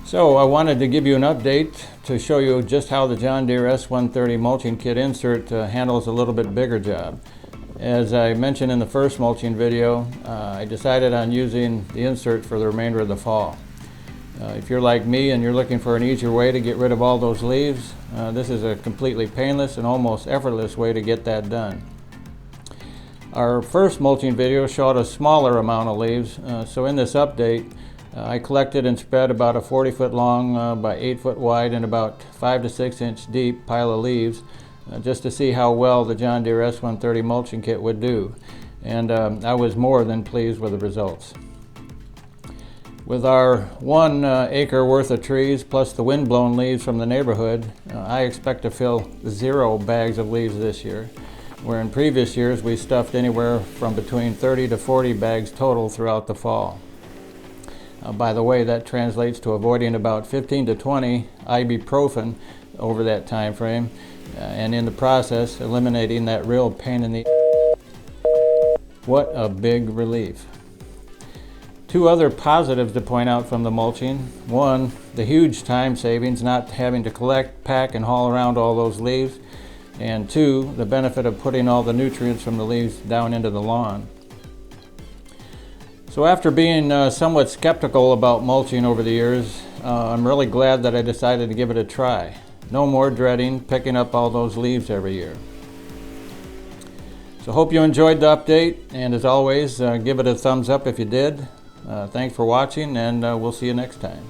So I wanted to give you an update to show you just how the John Deere S130 Mulching Kit insert handles a little bit bigger job. As I mentioned in the first mulching video, I decided on using the insert for the remainder of the fall. If you're like me and you're looking for an easier way to get rid of all those leaves, this is a completely painless and almost effortless way to get that done. Our first mulching video showed a smaller amount of leaves, so in this update I collected and spread about a 40-foot long by 8-foot wide and about 5 to 6 inch deep pile of leaves just to see how well the John Deere S130 Mulching Kit would do, and I was more than pleased with the results. With our 1 acre worth of trees plus the wind-blown leaves from the neighborhood, I expect to fill 0 bags of leaves this year, where in previous years we stuffed anywhere from between 30 to 40 bags total throughout the fall. By the way, that translates to avoiding about 15 to 20 ibuprofen over that time frame, and in the process eliminating that real pain in the. What a big relief. 2 other positives to point out from the mulching. 1, the huge time savings not having to collect, pack, and haul around all those leaves. And 2, the benefit of putting all the nutrients from the leaves down into the lawn. So after being somewhat skeptical about mulching over the years, I'm really glad that I decided to give it a try. No more dreading picking up all those leaves every year. So hope you enjoyed the update, and as always, give it a thumbs up if you did. Thanks for watching, and we'll see you next time.